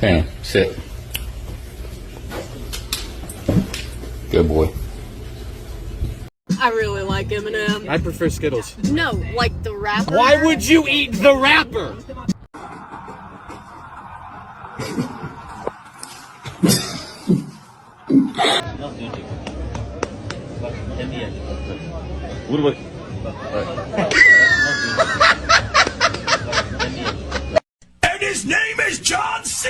Pan, sit. Good boy. I really like Eminem. I prefer Skittles. No, like the rapper. Why would you eat the wrapper? Vur bak. And his name is John C.